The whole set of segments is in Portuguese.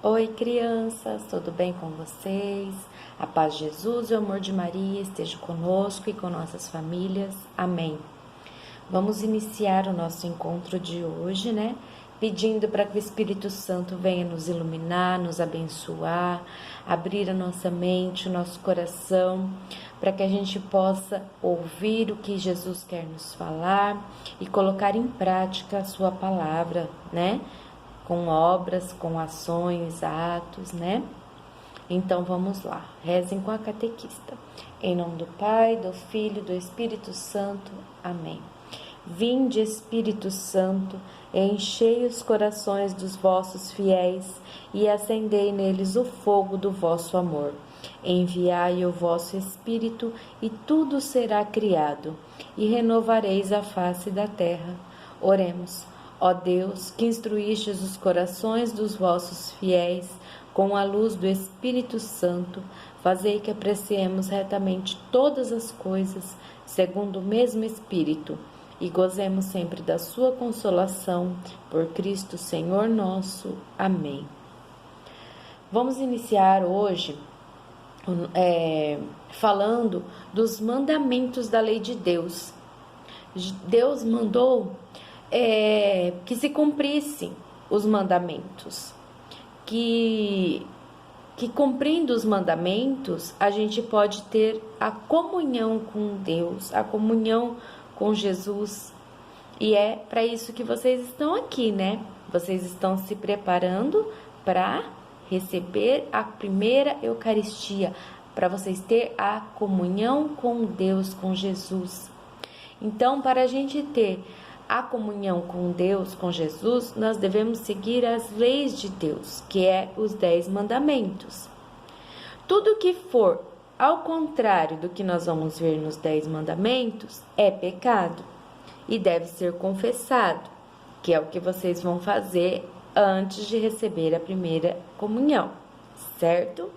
Oi, crianças, tudo bem com vocês? A paz de Jesus e o amor de Maria esteja conosco e com nossas famílias. Amém. Vamos iniciar o nosso encontro de hoje, né? Pedindo para que o Espírito Santo venha nos iluminar, nos abençoar, abrir a nossa mente, o nosso coração, para que a gente possa ouvir o que Jesus quer nos falar e colocar em prática a sua palavra, né? Com obras, com ações, atos, né? Então vamos lá, rezem com a catequista. Em nome do Pai, do Filho e do Espírito Santo. Amém. Vinde, Espírito Santo, enchei os corações dos vossos fiéis e acendei neles o fogo do vosso amor. Enviai o vosso Espírito e tudo será criado, e renovareis a face da terra. Oremos. Ó Deus, que instruístes os corações dos vossos fiéis com a luz do Espírito Santo, fazei que apreciemos retamente todas as coisas, segundo o mesmo Espírito, e gozemos sempre da sua consolação, por Cristo Senhor nosso. Amém. Vamos iniciar hoje falando dos mandamentos da lei de Deus. Deus mandou que se cumprissem os mandamentos, que cumprindo os mandamentos, a gente pode ter a comunhão com Deus, a comunhão com Jesus, e é para isso que vocês estão aqui, né? Vocês estão se preparando para receber a primeira Eucaristia, para vocês ter a comunhão com Deus, com Jesus. Então, para a gente ter a comunhão com Deus, com Jesus, nós devemos seguir as leis de Deus, que é os 10 mandamentos. Tudo que for ao contrário do que nós vamos ver nos 10 mandamentos é pecado e deve ser confessado, que é o que vocês vão fazer antes de receber a primeira comunhão, certo?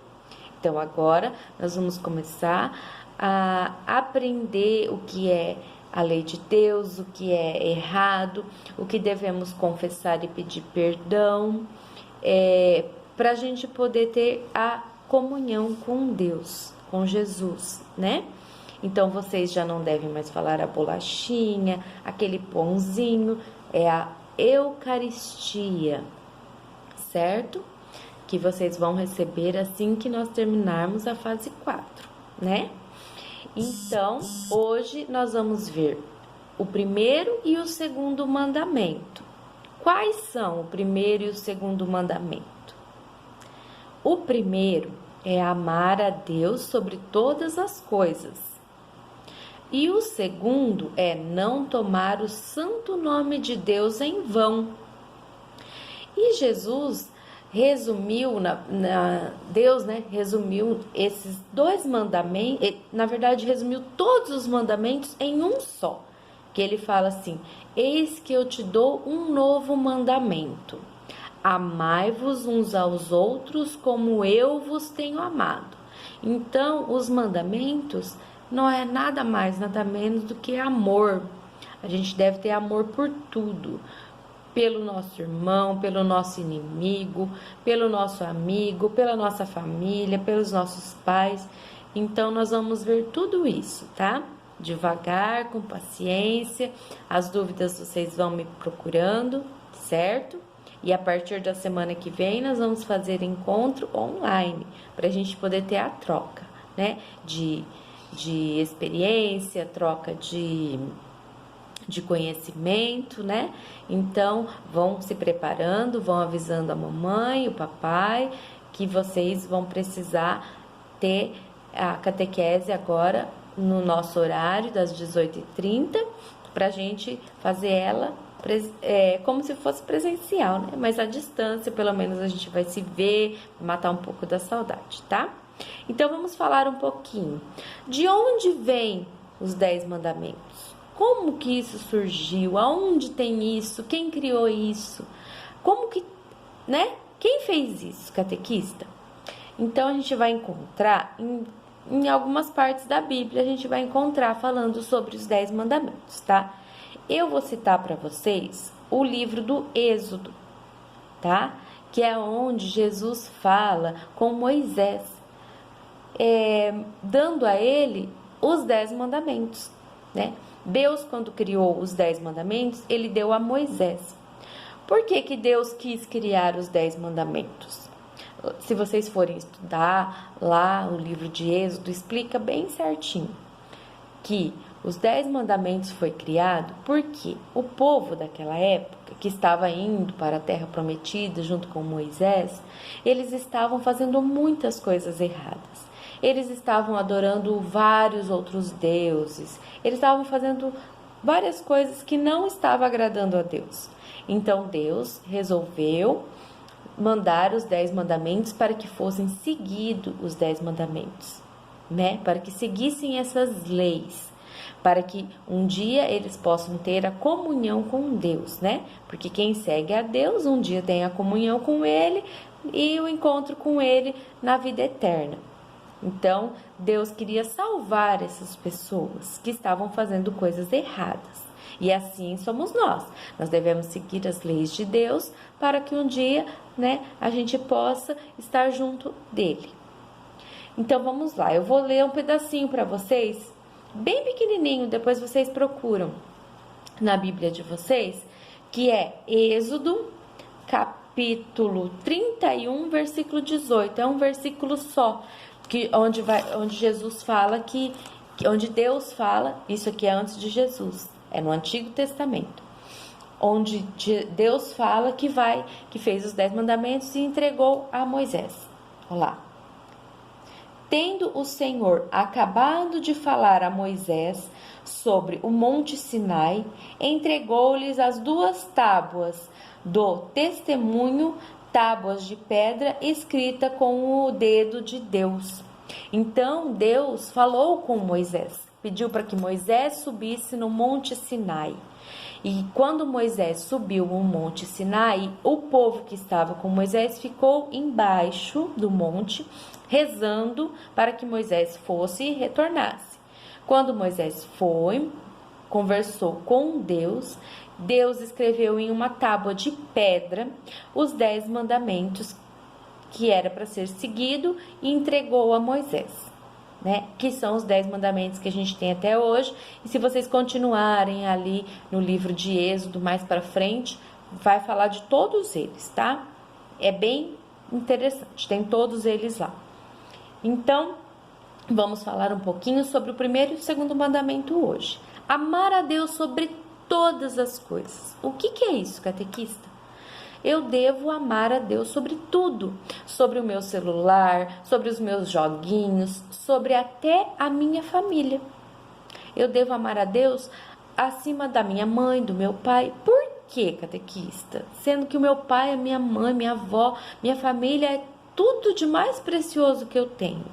Então agora nós vamos começar a aprender o que é a lei de Deus, o que é errado, o que devemos confessar e pedir perdão, para a gente poder ter a comunhão com Deus, com Jesus, né? Então vocês já não devem mais falar a bolachinha, aquele pãozinho, é a Eucaristia, certo? Que vocês vão receber assim que nós terminarmos a fase 4, né? Então, hoje nós vamos ver o primeiro e o segundo mandamento. Quais são o primeiro e o segundo mandamento? O primeiro é amar a Deus sobre todas as coisas. E o segundo é não tomar o santo nome de Deus em vão. E Jesus resumiu, Deus, né, resumiu esses 2 mandamentos, na verdade resumiu todos os mandamentos em um só, que ele fala assim: eis que eu te dou um novo mandamento, amai-vos uns aos outros como eu vos tenho amado. Então os mandamentos não é nada mais, nada menos do que amor. A gente deve ter amor por tudo, pelo nosso irmão, pelo nosso inimigo, pelo nosso amigo, pela nossa família, pelos nossos pais. Então nós vamos ver tudo isso, tá? Devagar, com paciência. As dúvidas vocês vão me procurando, certo? E a partir da semana que vem nós vamos fazer encontro online, para a gente poder ter a troca, né? De experiência, troca de conhecimento, né? Então, vão se preparando, vão avisando a mamãe, o papai, que vocês vão precisar ter a catequese agora no nosso horário, das 18h30, para a gente fazer ela como se fosse presencial, né? Mas à distância, pelo menos a gente vai se ver, matar um pouco da saudade, tá? Então, vamos falar um pouquinho. De onde vêm os 10 mandamentos? Como que isso surgiu? Aonde tem isso? Quem criou isso? Como que, né? Quem fez isso, catequista? Então, a gente vai encontrar em algumas partes da Bíblia, a gente vai encontrar falando sobre os 10 mandamentos, tá? Eu vou citar para vocês o livro do Êxodo, tá? que é onde Jesus fala com Moisés, dando a ele os 10 mandamentos, né? Deus, quando criou os 10 mandamentos, ele deu a Moisés. Por que que Deus quis criar os 10 mandamentos? Se vocês forem estudar lá o livro de Êxodo, explica bem certinho que os 10 mandamentos foi criado porque o povo daquela época, que estava indo para a terra prometida junto com Moisés, eles estavam fazendo muitas coisas erradas. Eles estavam adorando vários outros deuses. Eles estavam fazendo várias coisas que não estavam agradando a Deus. Então Deus resolveu mandar os 10 mandamentos para que fossem seguidos os 10 mandamentos, né? Para que seguissem essas leis, para que um dia eles possam ter a comunhão com Deus, né? Porque quem segue a Deus um dia tem a comunhão com Ele e o encontro com Ele na vida eterna. Então, Deus queria salvar essas pessoas que estavam fazendo coisas erradas. E assim somos nós. Nós devemos seguir as leis de Deus para que um dia, né, a gente possa estar junto dele. Então, vamos lá. Eu vou ler um pedacinho para vocês, bem pequenininho, depois vocês procuram na Bíblia de vocês, que é Êxodo, capítulo 31, versículo 18. É um versículo só, onde Jesus fala onde Deus fala, isso aqui é antes de Jesus, é no Antigo Testamento, onde Deus fala que fez os 10 mandamentos e entregou a Moisés. Olha lá. Tendo o Senhor acabado de falar a Moisés sobre o monte Sinai, entregou-lhes as 2 tábuas do testemunho, tábuas de pedra escrita com o dedo de Deus. Então Deus falou com Moisés, pediu para que Moisés subisse no monte Sinai. E quando Moisés subiu o monte Sinai, o povo que estava com Moisés ficou embaixo do monte, rezando para que Moisés fosse e retornasse. Quando Moisés foi, conversou com Deus, Deus escreveu em uma tábua de pedra os 10 mandamentos que era para ser seguido e entregou a Moisés, né? Que são os 10 mandamentos que a gente tem até hoje. E se vocês continuarem ali no livro de Êxodo mais para frente, vai falar de todos eles, tá? É bem interessante, tem todos eles lá. Então, vamos falar um pouquinho sobre o primeiro e o segundo mandamento hoje. Amar a Deus sobre todas as coisas. O que é isso, catequista? Eu devo amar a Deus sobre tudo, sobre o meu celular, sobre os meus joguinhos, sobre até a minha família. Eu devo amar a Deus acima da minha mãe, do meu pai. Por quê, catequista? Sendo que o meu pai, a minha mãe, minha avó, minha família é tudo de mais precioso que eu tenho.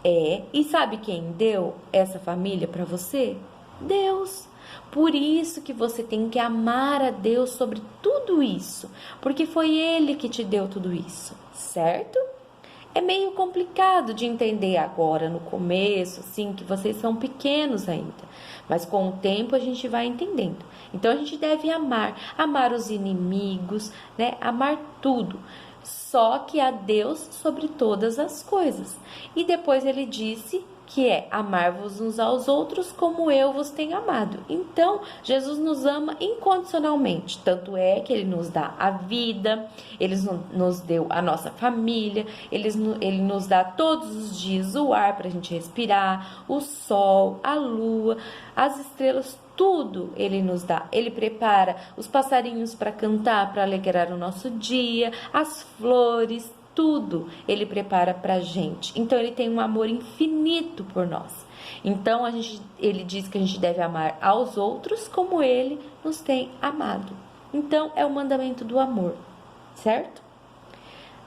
E sabe quem deu essa família para você? Deus. Por isso que você tem que amar a Deus sobre tudo isso, porque foi Ele que te deu tudo isso, certo? É meio complicado de entender agora, no começo, assim, que vocês são pequenos ainda, mas com o tempo a gente vai entendendo. Então a gente deve amar os inimigos, né? Amar tudo, só que a Deus sobre todas as coisas. E depois ele disse que é amar-vos uns aos outros como eu vos tenho amado. Então, Jesus nos ama incondicionalmente. Tanto é que Ele nos dá a vida, Ele nos deu a nossa família, Ele nos dá todos os dias o ar para a gente respirar, o sol, a lua, as estrelas, tudo Ele nos dá. Ele prepara os passarinhos para cantar, para alegrar o nosso dia, as flores, tudo Ele prepara pra gente. Então Ele tem um amor infinito por nós. Então Ele diz que a gente deve amar aos outros como Ele nos tem amado. Então é o mandamento do amor, certo?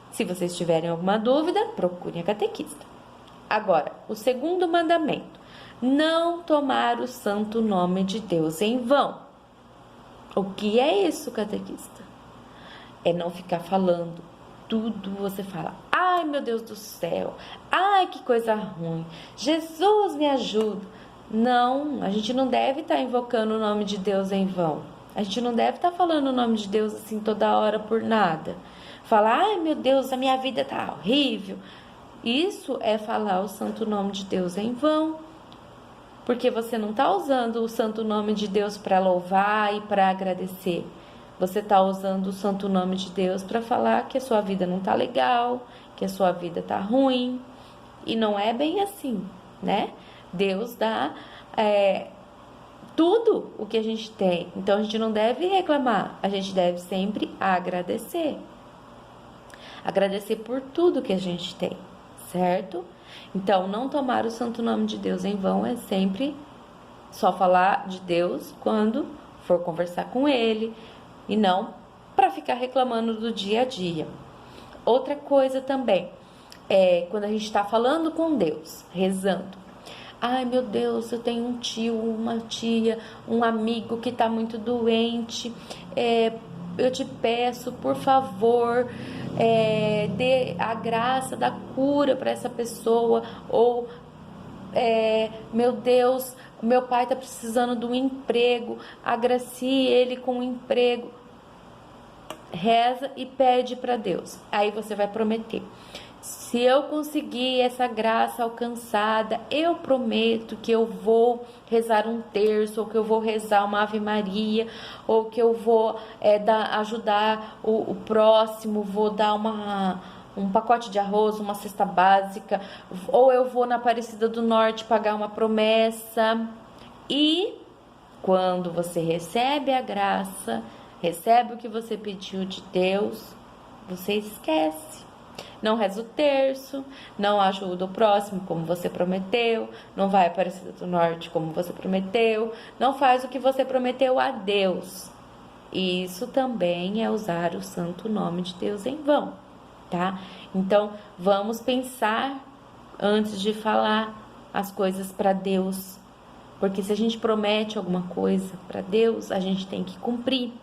Se vocês tiverem alguma dúvida, procurem a catequista. Agora, o segundo mandamento: não tomar o santo nome de Deus em vão. O que é isso, catequista? É não ficar falando tudo. Você fala: ai meu Deus do céu, ai que coisa ruim, Jesus me ajuda. Não, a gente não deve estar invocando o nome de Deus em vão. A gente não deve estar falando o nome de Deus assim toda hora por nada. falar, ai meu Deus, a minha vida tá horrível. Isso é falar o santo nome de Deus em vão, porque você não está usando o santo nome de Deus para louvar e para agradecer. Você está usando o santo nome de Deus para falar que a sua vida não tá legal, que a sua vida tá ruim. E não é bem assim, né? Deus dá tudo o que a gente tem. Então a gente não deve reclamar, a gente deve sempre agradecer. Agradecer por tudo que a gente tem, certo? Então, não tomar o santo nome de Deus em vão é sempre só falar de Deus quando for conversar com Ele e não para ficar reclamando do dia a dia. Outra coisa também é quando a gente está falando com Deus, rezando. Ai meu Deus, eu tenho um tio, uma tia, um amigo que está muito doente. Eu te peço, por favor, dê a graça da cura para essa pessoa. Ou, meu Deus, meu pai está precisando de um emprego, agracie ele com um emprego. Reza e pede para Deus. Aí você vai prometer. Se eu conseguir essa graça alcançada, eu prometo que eu vou rezar um terço, ou que eu vou rezar uma Ave Maria, ou que eu vou ajudar o próximo, vou dar um pacote de arroz, uma cesta básica, ou eu vou na Aparecida do Norte pagar uma promessa. E quando você recebe a graça, recebe o que você pediu de Deus, você esquece. Não reza o terço, não ajuda o próximo como você prometeu, não vai à Aparecida do Norte como você prometeu, não faz o que você prometeu a Deus. E isso também é usar o santo nome de Deus em vão, tá? Então, vamos pensar antes de falar as coisas para Deus, porque se a gente promete alguma coisa para Deus, a gente tem que cumprir.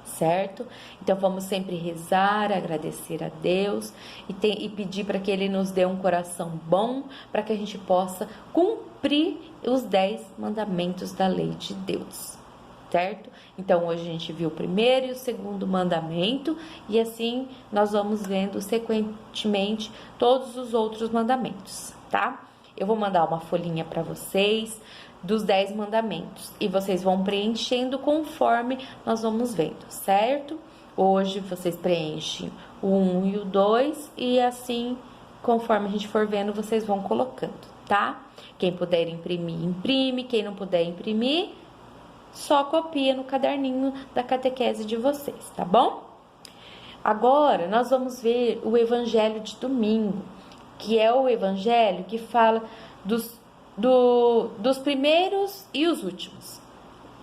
Certo? Então vamos sempre rezar, agradecer a Deus e pedir para que Ele nos dê um coração bom, para que a gente possa cumprir os 10 mandamentos da lei de Deus, certo? Então hoje a gente viu o primeiro e o segundo mandamento e assim nós vamos vendo sequentemente todos os outros mandamentos, tá? Eu vou mandar uma folhinha para vocês dos 10 mandamentos e vocês vão preenchendo conforme nós vamos vendo, certo? Hoje vocês preenchem o 1 e o 2 e assim, conforme a gente for vendo, vocês vão colocando, tá? Quem puder imprimir, imprime. Quem não puder imprimir, só copia no caderninho da catequese de vocês, tá bom? Agora, nós vamos ver o evangelho de domingo, que é o evangelho que fala dos primeiros e os últimos.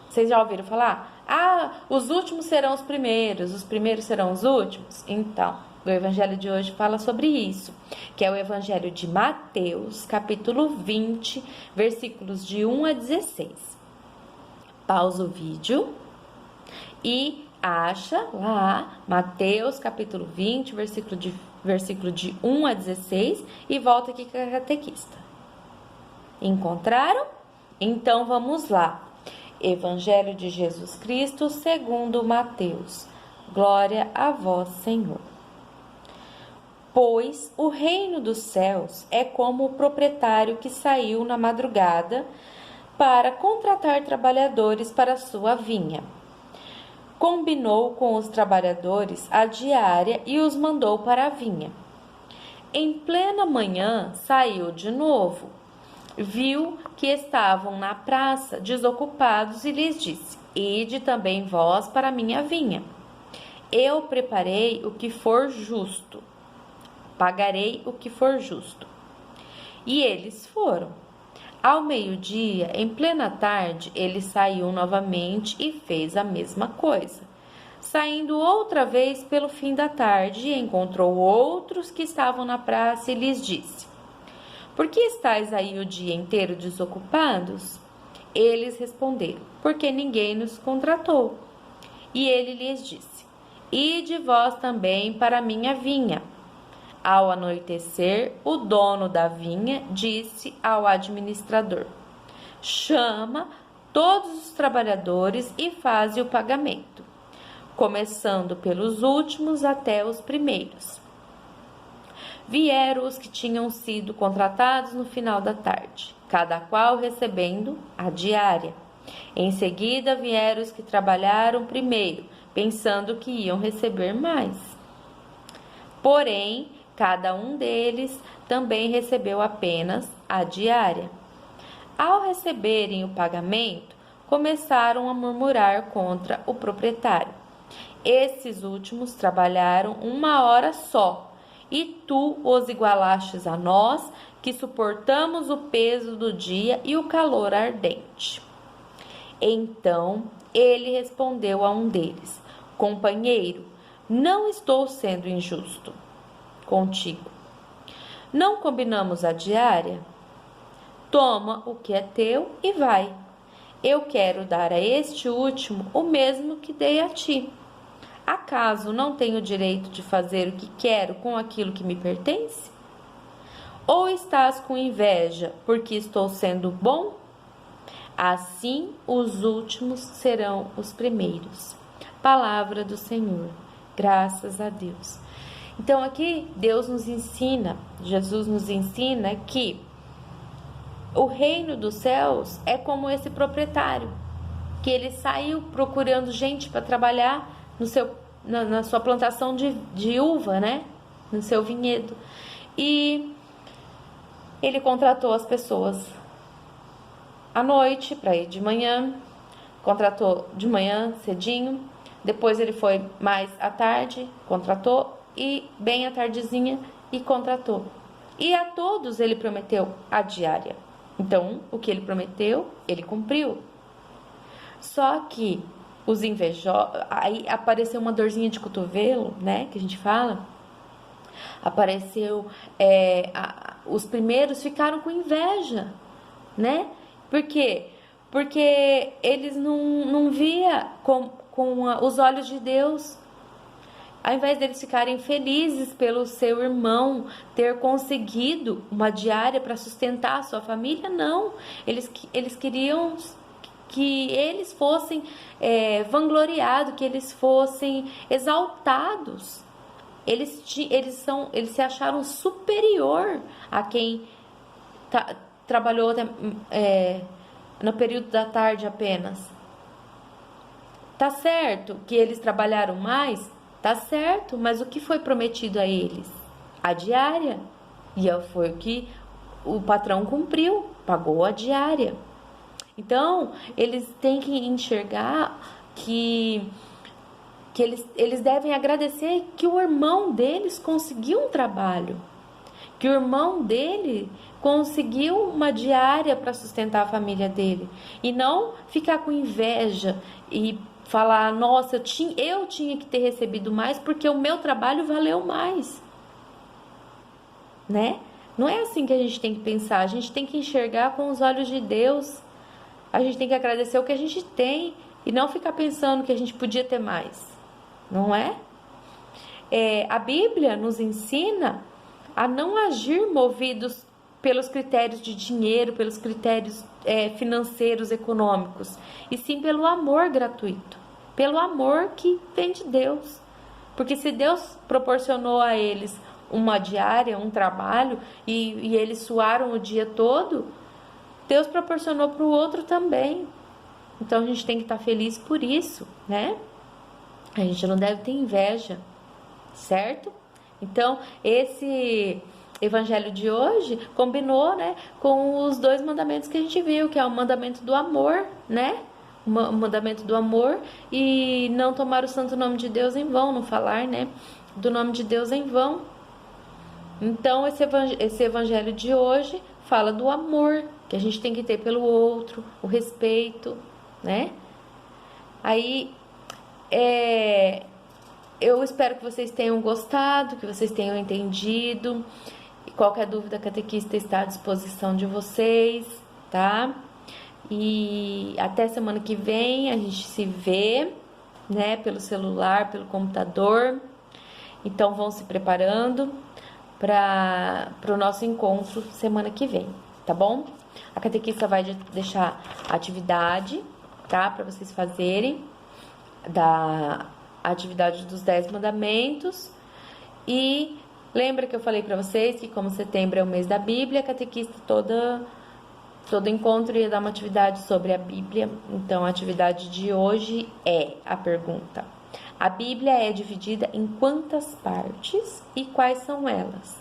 Vocês já ouviram falar? Ah, os últimos serão os primeiros serão os últimos? Então, o evangelho de hoje fala sobre isso, que é o evangelho de Mateus, capítulo 20, versículos de 1 a 16. Pausa o vídeo e acha lá Mateus, capítulo 20, versículo de 1 a 16 e volta aqui com a catequista. Encontraram? Então vamos lá. Evangelho de Jesus Cristo segundo Mateus. Glória a vós, Senhor. Pois o reino dos céus é como o proprietário que saiu na madrugada para contratar trabalhadores para sua vinha. Combinou com os trabalhadores a diária e os mandou para a vinha. Em plena manhã saiu de novo. Viu que estavam na praça desocupados e lhes disse: Ide também vós para a minha vinha. Eu preparei o que for justo, pagarei o que for justo. E eles foram. Ao meio-dia, em plena tarde, ele saiu novamente e fez a mesma coisa. Saindo outra vez pelo fim da tarde, encontrou outros que estavam na praça e lhes disse: Por que estáis aí o dia inteiro desocupados? Eles responderam: Porque ninguém nos contratou. E ele lhes disse: Ide vós também para a minha vinha. Ao anoitecer, o dono da vinha disse ao administrador: Chama todos os trabalhadores e faze o pagamento. começando pelos últimos até os primeiros. Vieram os que tinham sido contratados no final da tarde, cada qual recebendo a diária. Em seguida vieram os que trabalharam primeiro, pensando que iam receber mais. Porém, cada um deles também recebeu apenas a diária. Ao receberem o pagamento, começaram a murmurar contra o proprietário. Esses últimos trabalharam 1 hora só, e tu os igualastes a nós, que suportamos o peso do dia e o calor ardente. Então ele respondeu a um deles: companheiro, não estou sendo injusto contigo. Não combinamos a diária? Toma o que é teu e vai. Eu quero dar a este último o mesmo que dei a ti. Acaso não tenho o direito de fazer o que quero com aquilo que me pertence? Ou estás com inveja porque estou sendo bom? Assim os últimos serão os primeiros. Palavra do Senhor. Graças a Deus. Então aqui Deus nos ensina, Jesus nos ensina que o reino dos céus é como esse proprietário, que ele saiu procurando gente para trabalhar na sua plantação de uva, né? No seu vinhedo. E ele contratou as pessoas à noite para ir de manhã, contratou de manhã cedinho, depois ele foi mais à tarde, contratou, e bem à tardezinha e contratou. E a todos ele prometeu a diária. Então, o que ele prometeu, ele cumpriu. Só que os invejosos, aí apareceu uma dorzinha de cotovelo, né, que a gente fala. Apareceu, os primeiros ficaram com inveja, né? Por quê? Porque eles não via com os olhos de Deus. Ao invés deles ficarem felizes pelo seu irmão ter conseguido uma diária para sustentar a sua família, não. Eles queriam que eles fossem vangloriados, que eles fossem exaltados. Eles se acharam superior a quem trabalhou no período da tarde apenas. Tá certo que eles trabalharam mais? Tá certo, mas o que foi prometido a eles? A diária. E foi o que o patrão cumpriu, pagou a diária. Então, eles têm que enxergar que eles devem agradecer que o irmão deles conseguiu um trabalho, que o irmão dele conseguiu uma diária para sustentar a família dele, e não ficar com inveja e falar, nossa, eu tinha que ter recebido mais porque o meu trabalho valeu mais, né? Não é assim que a gente tem que pensar. A gente tem que enxergar com os olhos de Deus. A gente tem que agradecer o que a gente tem e não ficar pensando que a gente podia ter mais, não é? A Bíblia nos ensina a não agir movidos pelos critérios de dinheiro, pelos critérios financeiros, econômicos, e sim pelo amor gratuito, pelo amor que vem de Deus. Porque se Deus proporcionou a eles uma diária, um trabalho, e eles suaram o dia todo, Deus proporcionou para o outro também. Então a gente tem que estar feliz por isso, né? A gente não deve ter inveja, certo? Então esse evangelho de hoje combinou, né, com os 2 mandamentos que a gente viu, que é o mandamento do amor, né? O mandamento do amor e não tomar o santo nome de Deus em vão, não falar, né, do nome de Deus em vão. Então esse evangelho de hoje fala do amor que a gente tem que ter pelo outro, o respeito, né? Aí eu espero que vocês tenham gostado, que vocês tenham entendido. E qualquer dúvida, a catequista está à disposição de vocês, tá? E até semana que vem a gente se vê, né? Pelo celular, pelo computador. Então vão se preparando para o nosso encontro semana que vem, tá bom? A catequista vai deixar a atividade, tá? Para vocês fazerem a atividade dos 10 mandamentos. E lembra que eu falei para vocês que como setembro é o mês da Bíblia, a catequista todo encontro ia dar uma atividade sobre a Bíblia. Então a atividade de hoje é a pergunta: a Bíblia é dividida em quantas partes e quais são elas?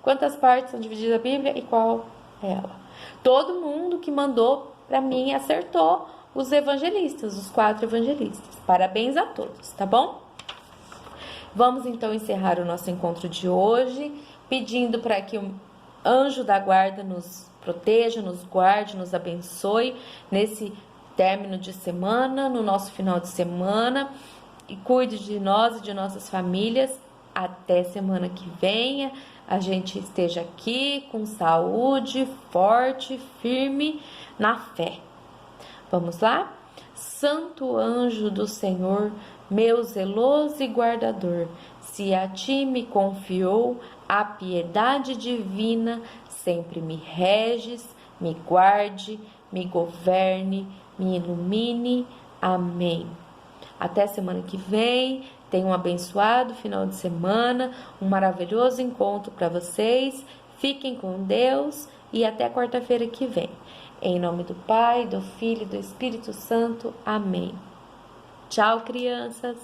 Quantas partes são divididas a Bíblia e qual é ela? Todo mundo que mandou para mim acertou, os evangelistas, os 4 evangelistas. Parabéns a todos, tá bom? Vamos então encerrar o nosso encontro de hoje, pedindo para que o anjo da guarda nos proteja, nos guarde, nos abençoe nesse término de semana, no nosso final de semana, e cuide de nós e de nossas famílias. Até semana que vem, a gente esteja aqui com saúde, forte, firme na fé. Vamos lá? Santo anjo do Senhor, meu zeloso e guardador, se a ti me confiou a piedade divina, sempre me reges, me guarde, me governe, me ilumine. Amém. Até semana que vem. Tenham um abençoado final de semana, um maravilhoso encontro para vocês. Fiquem com Deus e até quarta-feira que vem. Em nome do Pai, do Filho e do Espírito Santo. Amém. Tchau, crianças.